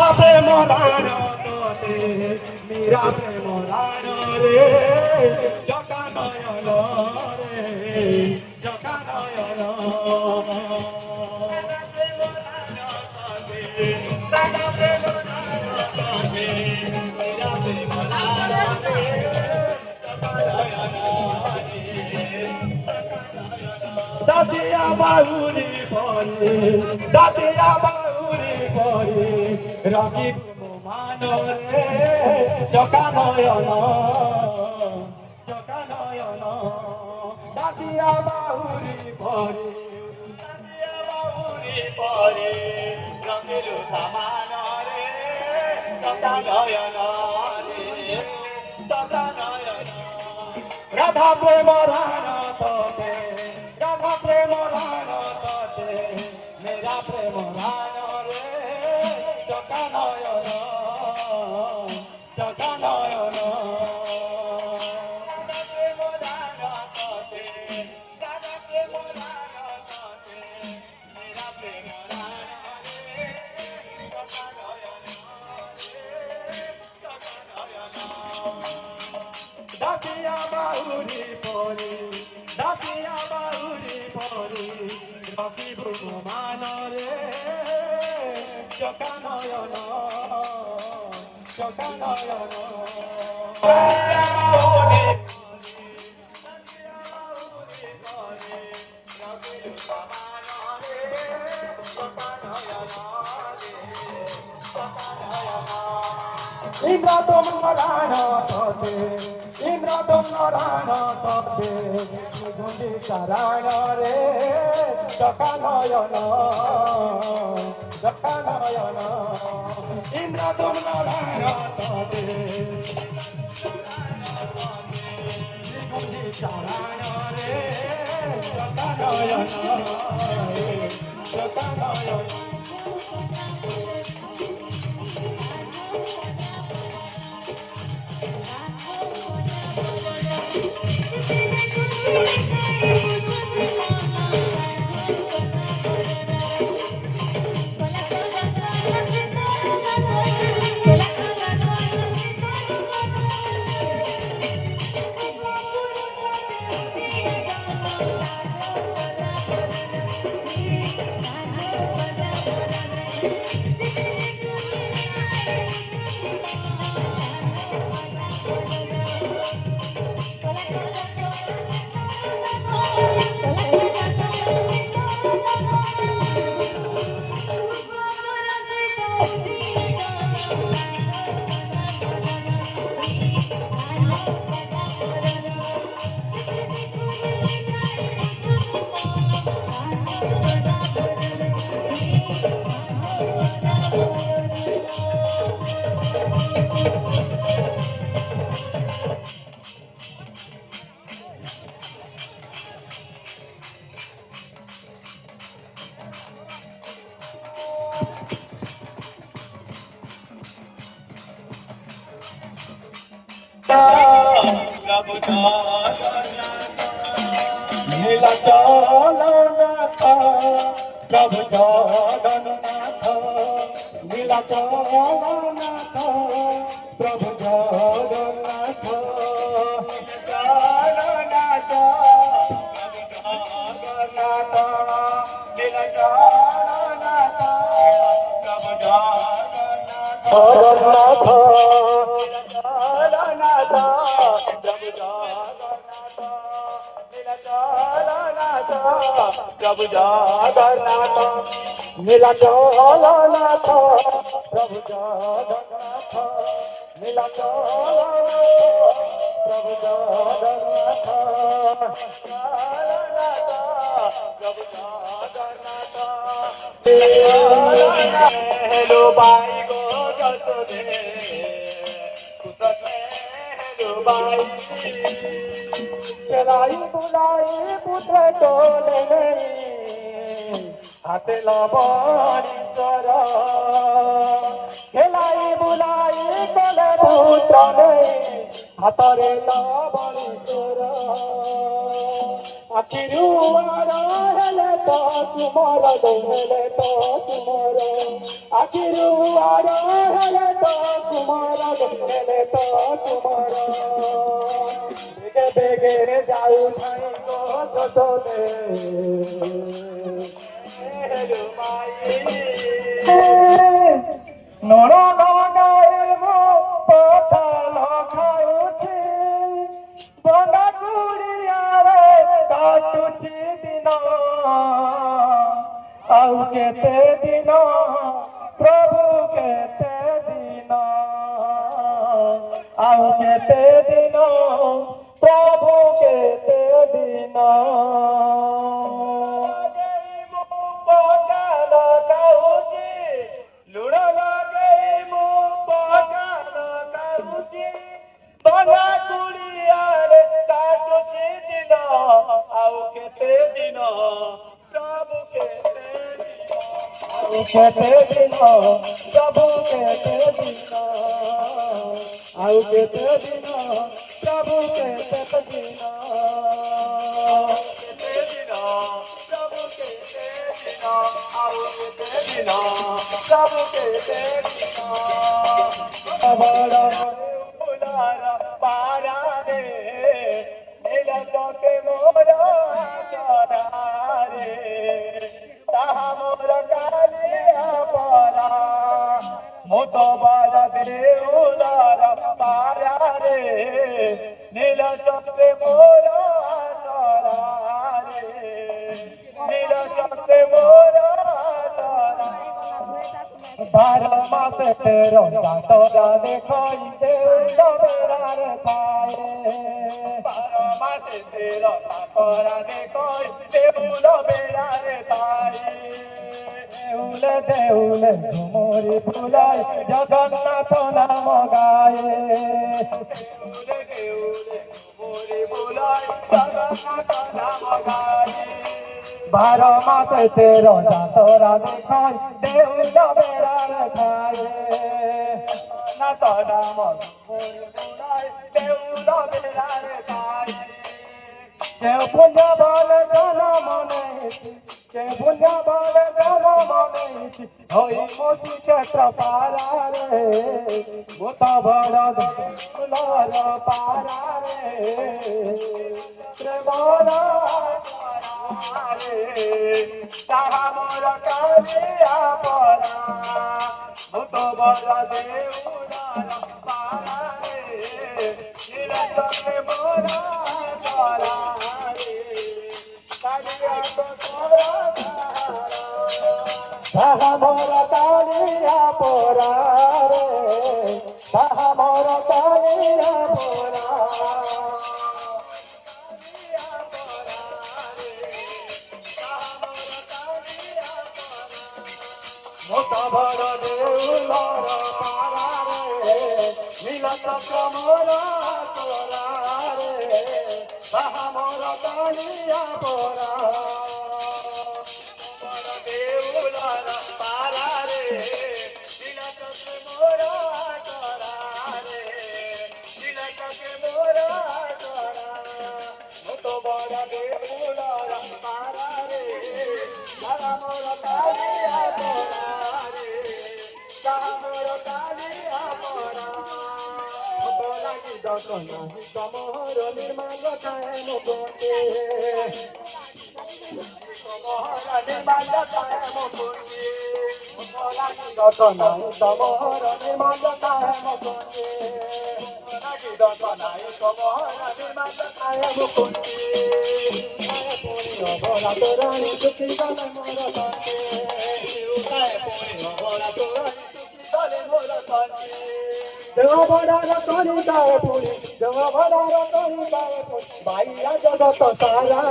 রাধা প্রেম রাণ তোতে মীরা প্রেম রাণ রে জগা নয়ন রে জগা নয়ন রাধা প্রেম রাণ তোতে মীরা প্রেম রাণ রে জগা নয়ন দাতিয়া বাহুরি পরে দাতিয়া বাহুরি পরে রবি মান রে জকা নয়ন দাতিয়া বাহুরি পরে রবির সমান রে জকা নয়ন জকা নয়ন রাধা প্রেম রাণ তোতে রাধা প্রেম রাণ তোতে মেরা প্রেম রাণ রে জকা নয়ন জকা নয়ন রাধা প্রেম রাণ তোতে রাধা প্রেম রাণ তোতে মেরা প্রেম রাণ রে জকা নয়ন জকা নয়ন দাতিয়া বাহুরি পরে দাতিয়া বাহুরি পরে রবি ভগবান রে জকা নয়ন জকা নয়ন ইন্দ্রদম নারায়ণ তোতে ইন্দ্রদম নারায়ণ তোতে নিগুঞ্জি চারায়ণ রে জকা নয়ন জকা নয়ন ইন্দ্রদম নারায়ণ তোতে নিগুঞ্জি চারায়ণ রে জকা নয়ন জকা নয়ন নীলা চলনাথ প্রভু জগন্নাথ নীলা চলনাথ প্রভু জগন্নাথ জগন্নাথ জগন্নাথ নীলা চলনাথ প্রভু জগন্নাথ জগন্নাথ प्रभु जगन्नाथ नीला चलनाथ प्रभु जगन्नाथ नीला चलनाथ प्रभु जगन्नाथ प्रभु जगन्नाथ हेलो बाई गो जसोदे कुतने हेलो बाई चलाई बुलाई पुत्र टोले हाथे लबणीश्वर खेलाई बुलाई कोले पुत्र हाथरे लबणीश्वर आखिरुआर हेले তো তুমর হেলে তো তুমর আখিরু আর হেলে তো তুমর হেলে তো তুমর বেগে বেগে যাও ঠাই গো ছোটলে নর নগায় মো পথাল খাউছি বনা কুড়িয়ারে কাটুছি দিন ଆଉ କେତେ ଦିନ ପ୍ରଭୁ କେତେ ଦିନ ଆଉ କେତେ ଦିନ ପ୍ରଭୁ କେତେ ଦିନ ପକାଲ ଖାଉଛି ଲୁଣ ଲଗେଇ ମୁଁ ପକାଲ ଖାଉଛି ବନା କୁଡ଼ିଆରେ କାଟୁଛି ଦିନ ଆଉ କେତେ ଦିନ ପ୍ରଭୁ କେତେ ଦିନ ପ୍ରଭୁ କେତେ ଦିନ ଆଉ କେତେ ଦିନ ପ୍ରଭୁ କେତେ ଦିନ କେତେ ଦିନ ପ୍ରଭୁ କେତେ ଦିନ ଆଉ କେତେ ଦିନ ପ୍ରଭୁ କେତେ ଦିନ ବଡ଼ ଫୁଲର ପାରାରେ ନୀଳ ଚକେ ମୋର ଚରାରେ ତାହା ମୋର କାଲିଆ ପରା ମୁଁ ତ ବଡ଼ ଦେଉଳର ପାରାରେ ନୀଳ ଚକେ ମୋର ଚରାରେ ନୀଳ ଚକେ ମୋର ବାର ମାସ ତେର ତରା ଦେଖାଇ ଦେଉଳ ବେଳାରେ ଥାଏ ବାର ମାସ ତେର ତରା ଦେଖାଇ ଦେଉଳ ବେଳାରେ ଥାଏ দেউলে দেউলে ঝুমুরি ফুলাই জগন্নাথ নাম গায়ে দেউলে দেউলে ঝুমুরি ফুলাই জগন্নাথ নাম গায়ে 12 মাসে 13 যাতরা দেখাই দেউল বেড়ার খায়ে জগন্নাথ নাম ঝুমুরি ফুলাই দেউল বেড়ার খায়ে কেউ পুণ্য বলে জনম নেছি কে বুঝা বলে জনম নেছি হই মোতি ক্ষেত্র পারারে গোত বড় ফুলর পারারে প্রেমর তাহা মোর কালিয়া পরা গোত বড় দেউলর পারারে নীল চকে মোর চরারে কালিয়া তাহা মোর কালিয়া পরা রে তাহা মোর কালিয়া পরা মোট বড় দেউলর পারা রে নীল চক্র মোর চরা রে তাহা মোর কালিয়া পরা দেউলর পারারে নীল চক্রে মোরা চরারে নীল চক্রে মোরা চরা মত বড় দেউলর পারারে তারা মোর কালিয়া পরারে তারা মোর কালিয়া পরা মত লাগি যতন তমর নির্মাণ কায় মুকুন্দে তমর নির্মাণ কায় মুকুন্দে মত লাগি যতন তমর নির্মাণ কায় মুকুন্দে লাগি যতন তমর নির্মাণ কায় মুকুন্দে পুরি অবলা তোরানি দুঃখী দলে মোর সঙ্গে পুরি অবলা তোরানি দুঃখী দলে মোর সঙ্গে দেওয়া ভরার তরি গায়ে পুরি দেওয়া ভরার তরি গায়ে পুরি বাইরা জগত সারা